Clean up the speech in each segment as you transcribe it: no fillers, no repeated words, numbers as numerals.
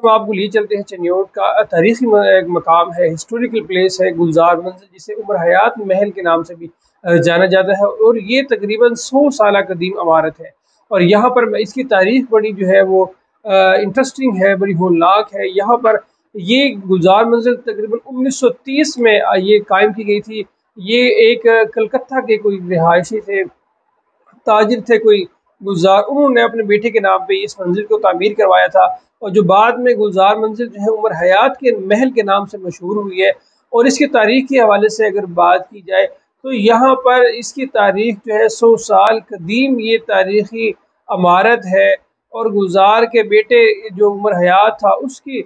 ہم آپ کو لیے چلتے ہیں چنیوٹ کا تاریخی ایک مقام ہے، ہسٹوریکل پلیس ہے گلزار منزل، جسے عمر حیات محل کے نام سے بھی جانا جاتا ہے، اور یہ تقریباً 100 سالہ قدیم عمارت ہے۔ اور یہاں پر اس کی تاریخ بڑی جو ہے وہ انٹرسٹنگ ہے، بڑی ہولناک ہے۔ یہاں پر یہ گلزار منزل تقریباً 1930 میں یہ قائم کی گئی تھی۔ یہ ایک کلکتہ کے کوئی رہائشی تھے، تاجر تھے کوئی گلزار، انہوں نے اپنے بیٹے کے نام پہ اس منزل کو تعمیر کروایا تھا، اور جو بعد میں گلزار منزل جو ہے عمر حیات کے محل کے نام سے مشہور ہوئی ہے۔ اور اس کی تاریخ کے حوالے سے اگر بات کی جائے تو یہاں پر اس کی تاریخ جو ہے 100 سال قدیم یہ تاریخی عمارت ہے۔ اور گلزار کے بیٹے جو عمر حیات تھا، اس کی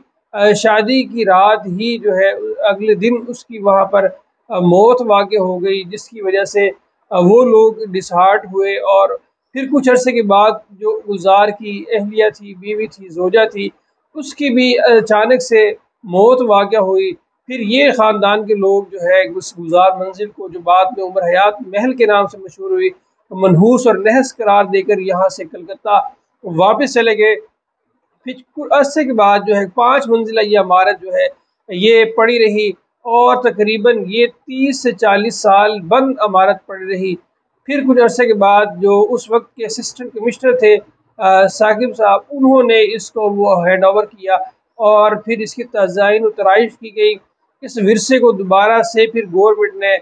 شادی کی رات ہی جو ہے اگلے دن اس کی وہاں پر موت واقع ہو گئی، جس کی وجہ سے وہ لوگ ڈسہارٹ ہوئے۔ اور پھر کچھ عرصے کے بعد جو گلزار کی اہلیہ تھی، بیوی تھی، زوجہ تھی، اس کی بھی اچانک سے موت واقع ہوئی۔ پھر یہ خاندان کے لوگ جو ہے اس گلزار منزل کو، جو بعد میں عمر حیات محل کے نام سے مشہور ہوئی، منحوس اور نحس قرار دے کر یہاں سے کلکتہ واپس چلے گئے۔ پھر کچھ عرصے کے بعد جو ہے 5 منزلہ یہ عمارت جو ہے یہ پڑی رہی، اور تقریباً یہ 30 سے 40 سال بند عمارت پڑی رہی۔ پھر کچھ عرصے کے بعد جو اس وقت کے اسسٹنٹ کمشنر تھے ثاقب صاحب، انہوں نے اس کو وہ ہینڈ اوور کیا، اور پھر اس کی تزئین و ترائش کی گئی۔ اس ورثے کو دوبارہ سے پھر گورنمنٹ نے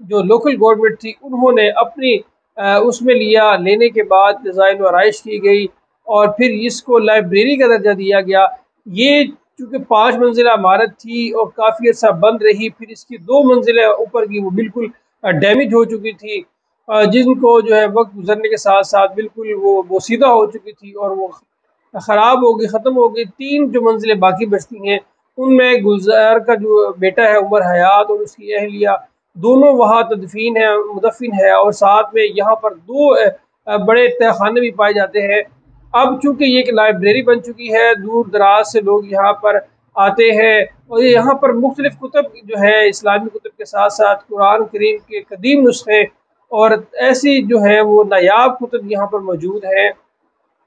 جو لوکل گورنمنٹ تھی، انہوں نے اپنی اس میں لیا، لینے کے بعد تزئین و آرائش کی گئی، اور پھر اس کو لائبریری کا درجہ دیا گیا۔ یہ چونکہ 5 منزلہ عمارت تھی اور کافی عرصہ بند رہی، پھر اس کی 2 منزلیں اوپر کی وہ بالکل ڈیمیج ہو چکی تھی، جن کو جو ہے وقت گزرنے کے ساتھ ساتھ بالکل وہ بوسیدہ ہو چکی تھی اور وہ خراب ہو گئی، ختم ہو گئی۔ 3 جو منزلیں باقی بچتی ہیں، ان میں گلزار کا جو بیٹا ہے عمر حیات اور اس کی اہلیہ دونوں وہاں مدفن ہے، اور ساتھ میں یہاں پر 2 بڑے تہہ خانے بھی پائے جاتے ہیں۔ اب چونکہ یہ ایک لائبریری بن چکی ہے، دور دراز سے لوگ یہاں پر آتے ہیں، اور یہاں پر مختلف کتب جو ہے اسلامی کتب کے ساتھ ساتھ قرآن کریم کے قدیم نسخے اور ایسی جو ہے وہ نایاب کتب یہاں پر موجود ہیں۔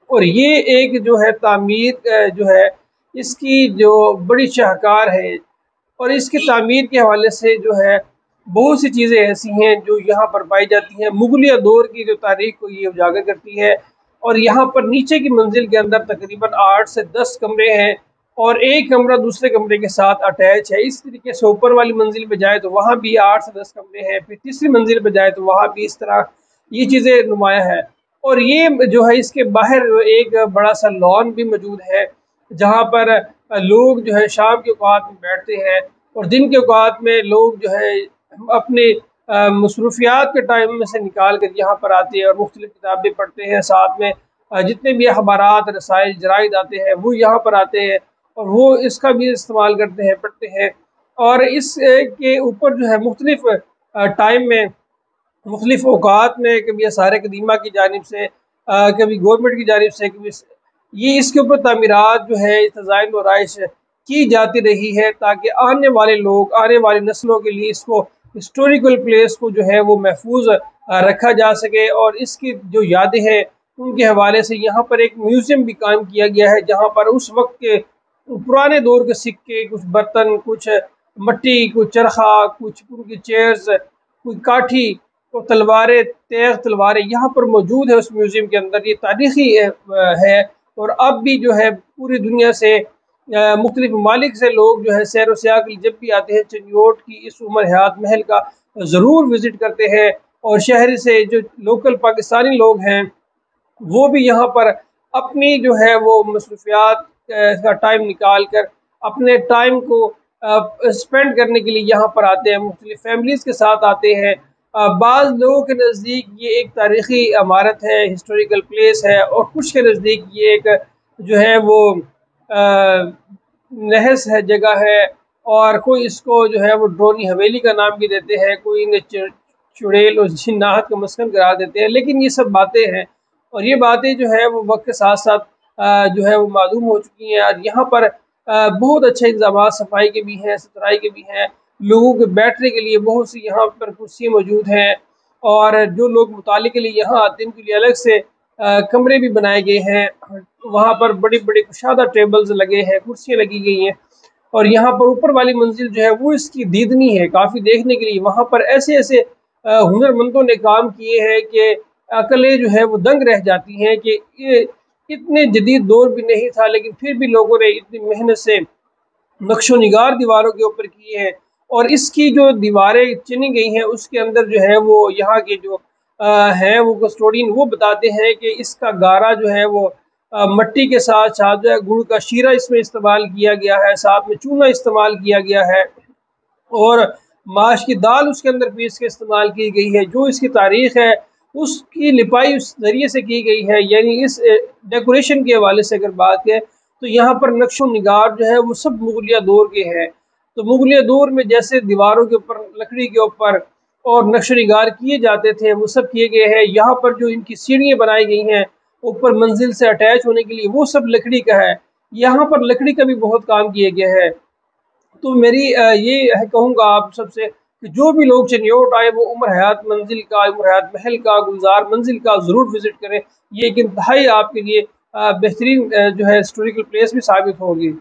اور یہ ایک جو ہے تعمیر جو ہے اس کی جو بڑی شاہکار ہے، اور اس کی تعمیر کے حوالے سے جو ہے بہت سی چیزیں ایسی ہیں جو یہاں پر پائی جاتی ہیں۔ مغلیہ دور کی جو تاریخ کو یہ اجاگر کرتی ہے، اور یہاں پر نیچے کی منزل کے اندر تقریباً 8 سے 10 کمرے ہیں، اور ایک کمرہ دوسرے کمرے کے ساتھ اٹیچ ہے۔ اس طریقے سے اوپر والی منزل پہ جائے تو وہاں بھی 8 سے 10 کمرے ہیں، پھر تیسری منزل پہ جائے تو وہاں بھی اس طرح یہ چیزیں نمایاں ہے۔ اور یہ جو ہے اس کے باہر ایک بڑا سا لان بھی موجود ہے، جہاں پر لوگ جو ہے شام کے اوقات میں بیٹھتے ہیں، اور دن کے اوقات میں لوگ جو ہے اپنے مصروفیات کے ٹائم میں سے نکال کر یہاں پر آتے ہیں اور مختلف کتابیں پڑھتے ہیں۔ ساتھ میں جتنے بھی اخبارات، رسائل، جرائد آتے ہیں وہ یہاں پر آتے ہیں، اور وہ اس کا بھی استعمال کرتے ہیں، پڑھتے ہیں۔ اور اس کے اوپر جو ہے مختلف ٹائم میں، مختلف اوقات میں، کبھی آثار قدیمہ کی جانب سے، کبھی گورنمنٹ کی جانب سے، کبھی یہ اس کے اوپر تعمیرات جو ہے تزئین و آرائش کی جاتی رہی ہے، تاکہ آنے والے لوگ، آنے والی نسلوں کے لیے اس کو ہسٹوریکل پلیس کو جو ہے وہ محفوظ رکھا جا سکے۔ اور اس کی جو یادیں ہیں ان کے حوالے سے یہاں پر ایک میوزیم بھی قائم کیا گیا ہے، جہاں پر اس وقت کے پرانے دور کے سکے، کچھ برتن، کچھ مٹی، کچھ چرخہ، کچھ ان کی چیئرز، کوئی کاٹھی اور تلواریں، تیغ تلواریں یہاں پر موجود ہے اس میوزیم کے اندر۔ یہ تاریخی ہے، اور اب بھی جو ہے پوری دنیا سے مختلف ممالک سے لوگ جو ہے سیر و سیاح کے لیے جب بھی آتے ہیں چنیوٹ کی اس عمر حیات محل کا ضرور وزٹ کرتے ہیں، اور شہر سے جو لوکل پاکستانی لوگ ہیں وہ بھی یہاں پر اپنی جو ہے وہ مصروفیات کا ٹائم نکال کر اپنے ٹائم کو اسپینڈ کرنے کے لیے یہاں پر آتے ہیں، مختلف فیملیز کے ساتھ آتے ہیں۔ بعض لوگوں کے نزدیک یہ ایک تاریخی عمارت ہے، ہسٹوریکل پلیس ہے، اور کچھ کے نزدیک یہ ایک جو ہے وہ نحس ہے، جگہ ہے، اور کوئی اس کو جو ہے وہ ڈرونی حویلی کا نام بھی دیتے ہیں، کوئی انہیں چڑیل اور جنات کا مسکن قرار دیتے ہیں۔ لیکن یہ سب باتیں ہیں، اور یہ باتیں جو ہے وہ وقت کے ساتھ ساتھ جو ہے وہ معلوم ہو چکی ہیں۔ اور یہاں پر بہت اچھے انتظامات صفائی کے بھی ہیں، ستھرائی کے بھی ہیں، لوگوں کے بیٹھنے کے لیے بہت سی یہاں پر کرسی موجود ہیں، اور جو لوگ مطالعے کے لیے یہاں آتے ہیں ان کے لیے الگ سے کمرے بھی بنائے گئے ہیں، وہاں پر بڑی بڑی کشادہ ٹیبلز لگے ہیں، کرسیاں لگی گئی ہیں، اور یہاں پر اوپر والی منزل جو ہے وہ اس کی دیدنی ہے کافی دیکھنے کے لیے۔ وہاں پر ایسے ایسے ہنر مندوں نے کام کیے ہیں کہ عقلیں جو ہے وہ دنگ رہ جاتی ہیں کہ یہ اتنے جدید دور بھی نہیں تھا، لیکن پھر بھی لوگوں نے اتنی محنت سے نقش و نگار دیواروں کے اوپر کیے ہیں، اور اس کی جو دیواریں چنی گئی ہیں اس کے اندر جو ہے وہ یہاں کے جو ہیں وہ کسٹوڈین وہ بتاتے ہیں کہ اس کا گارا جو ہے وہ مٹی کے ساتھ ساتھ جو ہے گڑ کا شیرہ اس میں استعمال کیا گیا ہے، ساتھ میں چونا استعمال کیا گیا ہے، اور ماش کی دال اس کے اندر پیس کے استعمال کی گئی ہے۔ جو اس کی تاریخ ہے اس کی لپائی اس ذریعے سے کی گئی ہے، یعنی اس ڈیکوریشن کے حوالے سے اگر بات ہے تو یہاں پر نقش و نگار جو ہے وہ سب مغلیہ دور کے ہیں۔ تو مغلیہ دور میں جیسے دیواروں کے اوپر لکڑی کے اوپر اور نقش و نگار کیے جاتے تھے وہ سب کیے گئے ہیں۔ یہاں پر جو ان کی سیڑھیاں بنائی گئی ہیں اوپر منزل سے اٹیچ ہونے کے لیے وہ سب لکڑی کا ہے، یہاں پر لکڑی کا بھی بہت کام کیا گیا ہے۔ تو میری یہ کہوں گا آپ سب سے کہ جو بھی لوگ چنیوٹ آئے وہ عمر حیات منزل کا، عمر حیات محل کا، گلزار منزل کا ضرور وزٹ کریں۔ یہ ایک انتہائی آپ کے لیے بہترین جو ہے ہسٹوریکل پلیس بھی ثابت ہوگی۔